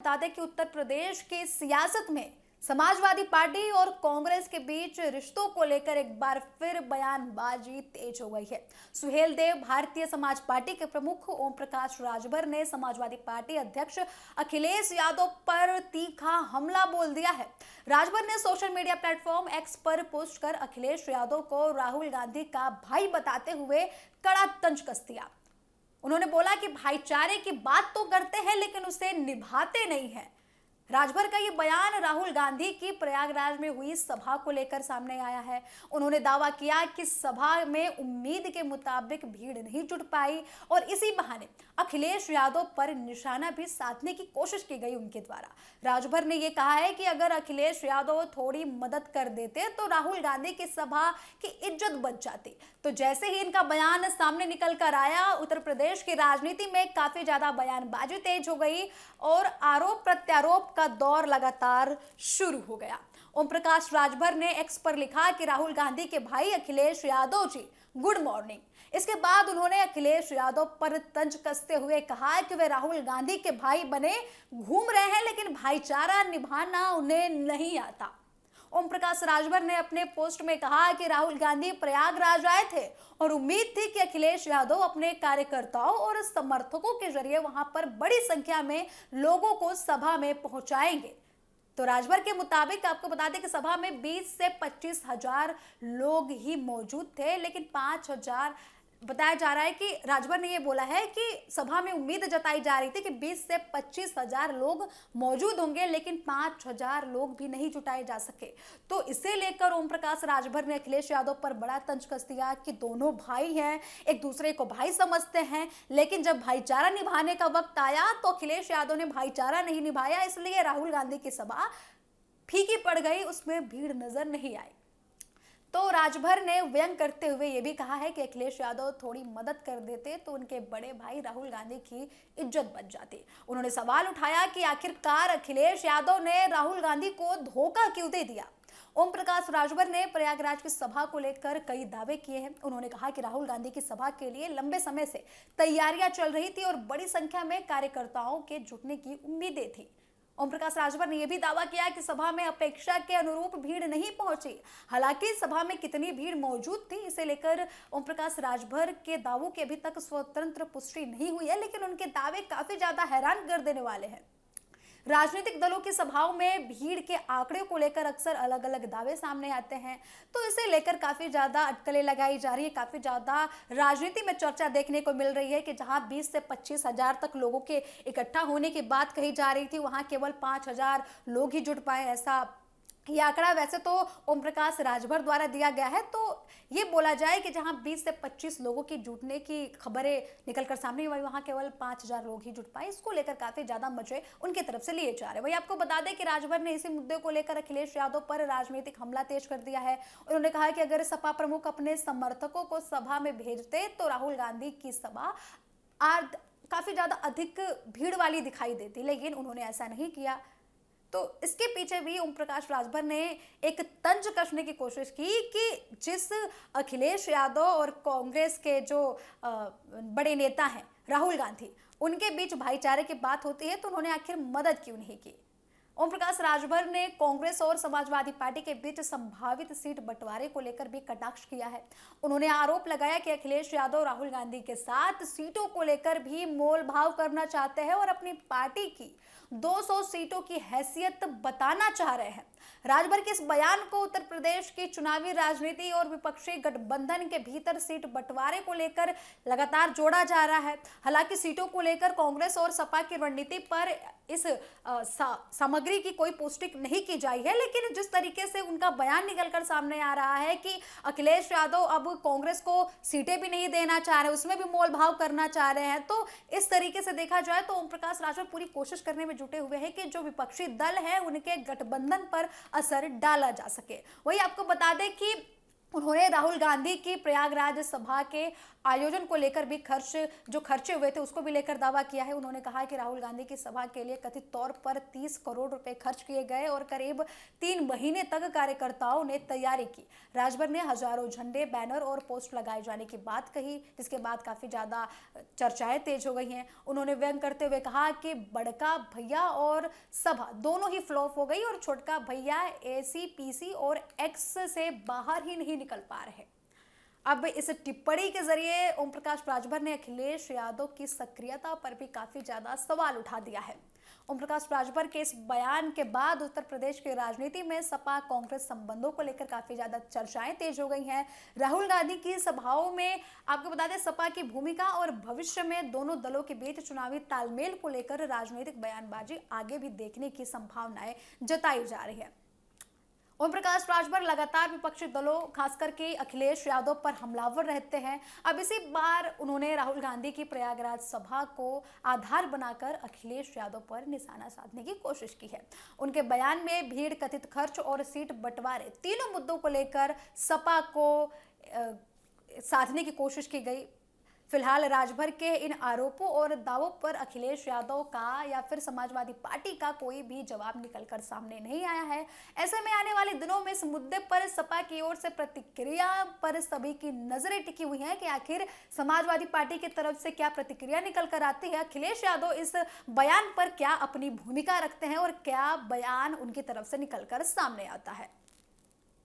बता दें कि उत्तर प्रदेश की सियासत में समाजवादी पार्टी और कांग्रेस के बीच रिश्तों को लेकर एक बार फिर बयानबाजी तेज हो गई है। सुहेल देव भारतीय समाज पार्टी के प्रमुख ओम प्रकाश राजभर ने समाजवादी पार्टी अध्यक्ष अखिलेश यादव पर तीखा हमला बोल दिया है। राजभर ने सोशल मीडिया प्लेटफॉर्म एक्स पर पोस्ट कर अखिलेश यादव को राहुल गांधी का भाई बताते हुए कड़ा तंज कस दिया। उन्होंने बोला कि भाईचारे की बात तो करते हैं लेकिन उसे निभाते नहीं हैं। राजभर का ये बयान राहुल गांधी की प्रयागराज में हुई सभा को लेकर सामने आया है। उन्होंने दावा किया कि सभा में उम्मीद के मुताबिक भीड़ नहीं जुट पाई और इसी बहाने अखिलेश यादव पर निशाना भी साधने की कोशिश की गई उनके द्वारा। राजभर ने यह कहा है कि अगर अखिलेश यादव थोड़ी मदद कर देते तो राहुल गांधी की सभा की इज्जत बच जाती। तो जैसे ही इनका बयान सामने निकल कर आया, उत्तर प्रदेश की राजनीति में काफी ज्यादा बयानबाजी तेज हो गई और आरोप प्रत्यारोप का दौर लगातार शुरू हो गया। ओम प्रकाश राजभर ने एक्स पर लिखा कि राहुल गांधी के भाई अखिलेश यादव जी गुड मॉर्निंग। इसके बाद उन्होंने अखिलेश यादव पर तंज कसते हुए कहा कि वे राहुल गांधी के भाई बने घूम रहे हैं लेकिन भाईचारा निभाना उन्हें नहीं आता। ओम प्रकाश राजभर ने अपने पोस्ट में कहा कि राहुल गांधी प्रयागराज आए थे और उम्मीद थी कि अखिलेश यादव अपने कार्यकर्ताओं और समर्थकों के जरिए वहां पर बड़ी संख्या में लोगों को सभा में पहुंचाएंगे। तो राजभर के मुताबिक आपको बता दें कि सभा में 20 से 25 हजार लोग ही मौजूद थे, लेकिन 5,000 बताया जा रहा है कि राजभर ने यह बोला है कि सभा में उम्मीद जताई जा रही थी कि 20 से 25 हजार लोग मौजूद होंगे, लेकिन 5,000 लोग भी नहीं जुटाए जा सके। तो इसे लेकर ओम प्रकाश राजभर ने अखिलेश यादव पर बड़ा तंज कस दिया कि दोनों भाई हैं, एक दूसरे को भाई समझते हैं, लेकिन जब भाईचारा निभाने का वक्त आया तो अखिलेश यादव ने भाईचारा नहीं निभाया, इसलिए राहुल गांधी की सभा फीकी पड़ गई, उसमें भीड़ नजर नहीं आई। तो राजभर ने व्यंग करते हुए यह भी कहा है कि अखिलेश यादव थोड़ी मदद कर देते तो उनके बड़े भाई राहुल गांधी की इज्जत बच जाती। उन्होंने सवाल उठाया कि आखिरकार अखिलेश यादव ने राहुल गांधी को धोखा क्यों दे दिया। ओम प्रकाश राजभर ने प्रयागराज की सभा को लेकर कई दावे किए हैं। उन्होंने कहा कि राहुल गांधी की सभा के लिए लंबे समय से तैयारियां चल रही थी और बड़ी संख्या में कार्यकर्ताओं के जुटने की उम्मीदें थी। ओम प्रकाश राजभर ने यह भी दावा किया कि सभा में अपेक्षा के अनुरूप भीड़ नहीं पहुंची। हालांकि सभा में कितनी भीड़ मौजूद थी इसे लेकर ओम प्रकाश राजभर के दावों की अभी तक स्वतंत्र पुष्टि नहीं हुई है, लेकिन उनके दावे काफी ज्यादा हैरान कर देने वाले हैं। राजनीतिक दलों की सभाओं में भीड़ के आंकड़े को लेकर अक्सर अलग अलग दावे सामने आते हैं, तो इसे लेकर काफी ज्यादा अटकलें लगाई जा रही है। काफी ज्यादा राजनीति में चर्चा देखने को मिल रही है कि जहां 20 से 25 हजार तक लोगों के इकट्ठा होने की बात कही जा रही थी, वहां केवल 5,000 लोग ही जुट पाए। ऐसा ये आंकड़ा वैसे तो ओम प्रकाश राजभर द्वारा दिया गया है। तो ये बोला जाए कि जहां 20 से 25 लोगों की जुटने की खबरें निकलकर सामने आई, वहां केवल 5,000 लोग ही जुट पाए। इसको लेकर काफी ज्यादा मजे उनकी तरफ से लिए जा रहे हैं। वही आपको बता दें कि राजभर ने इसी मुद्दे को लेकर अखिलेश यादव पर राजनीतिक हमला तेज कर दिया है। उन्होंने कहा कि अगर सपा प्रमुख अपने समर्थकों को सभा में भेजते तो राहुल गांधी की सभा काफी ज्यादा अधिक भीड़ वाली दिखाई देती, लेकिन उन्होंने ऐसा नहीं किया। तो इसके पीछे भी ओम प्रकाश राजभर ने एक तंज कसने की कोशिश की कि जिस अखिलेश यादव और कांग्रेस के जो बड़े नेता हैं राहुल गांधी, उनके बीच भाईचारे की बात होती है तो उन्होंने आखिर मदद क्यों नहीं की। ओम प्रकाश राजभर ने कांग्रेस और समाजवादी पार्टी के बीच संभावित सीट बंटवारे को लेकर भी कटाक्ष किया है। उन्होंने आरोप लगाया कि अखिलेश यादव राहुल गांधी के साथ सीटों को लेकर भी मोल भाव करना चाहते हैं और अपनी पार्टी की 200 सीटों की हैसियत बताना चाह रहे हैं। राजभर के इस बयान को उत्तर प्रदेश की चुनावी राजनीति और विपक्षी गठबंधन के भीतर सीट बंटवारे को लेकर लगातार जोड़ा जा रहा है। हालांकि सीटों को लेकर कांग्रेस और सपा की रणनीति पर इस सामग्री की कोई पुष्टि नहीं की जाई है, लेकिन जिस तरीके से उनका बयान निकलकर सामने आ रहा है कि अखिलेश यादव अब कांग्रेस को सीटें भी नहीं देना चाह रहे, उसमें भी मोल भाव करना चाह रहे हैं, तो इस तरीके से देखा जाए तो ओम प्रकाश राजभर पूरी कोशिश करने में जुटे हुए हैं कि जो विपक्षी दल है उनके गठबंधन पर असर डाला जा सके। वही आपको बता दें कि उन्होंने राहुल गांधी की प्रयागराज सभा के आयोजन को लेकर भी जो खर्चे हुए थे उसको भी लेकर दावा किया है। उन्होंने कहा कि राहुल गांधी की सभा के लिए कथित तौर पर 30 करोड़ रुपए खर्च किए गए और करीब 3 महीने तक कार्यकर्ताओं ने तैयारी की। राजभर ने हजारों झंडे, बैनर और पोस्ट लगाए जाने की बात कही, जिसके बाद काफी ज्यादा चर्चाएं तेज हो गई हैं। उन्होंने व्यंग करते हुए कहा कि बड़का भैया और सभा दोनों ही फ्लॉप हो गई और छोटका भैया एसी, पीसी और एक्स से बाहर ही नहीं निकल पा रहे। अब इस टिप्पणी के जरिए ओम प्रकाश राजभर ने अखिलेश यादव की सक्रियता पर भी काफी ज्यादा सवाल उठा दिया है। ओम प्रकाश राजभर के इस बयान के बाद उत्तर प्रदेश की राजनीति में सपा कांग्रेस संबंधों को लेकर काफी ज्यादा चर्चाएं तेज हो गई हैं। राहुल गांधी की सभाओं में आपको बता दें, सपा की भूमिका और भविष्य में दोनों दलों के बीच चुनावी तालमेल को लेकर राजनीतिक बयानबाजी आगे भी देखने की संभावनाएं जताई जा रही है। ओम प्रकाश राजभर लगातार विपक्षी दलों, खासकर के अखिलेश यादव पर हमलावर रहते हैं। अब इसी बार उन्होंने राहुल गांधी की प्रयागराज सभा को आधार बनाकर अखिलेश यादव पर निशाना साधने की कोशिश की है। उनके बयान में भीड़, कथित खर्च और सीट बंटवारे तीनों मुद्दों को लेकर सपा को साधने की कोशिश की गई। फिलहाल राजभर के इन आरोपों और दावों पर अखिलेश यादव का या फिर समाजवादी पार्टी का कोई भी जवाब निकलकर सामने नहीं आया है। ऐसे में आने वाले दिनों में इस मुद्दे पर सपा की ओर से प्रतिक्रिया पर सभी की नजरें टिकी हुई हैं कि आखिर समाजवादी पार्टी की तरफ से क्या प्रतिक्रिया निकल कर आती है। अखिलेश यादव इस बयान पर क्या अपनी भूमिका रखते हैं और क्या बयान उनकी तरफ से निकलकर सामने आता है।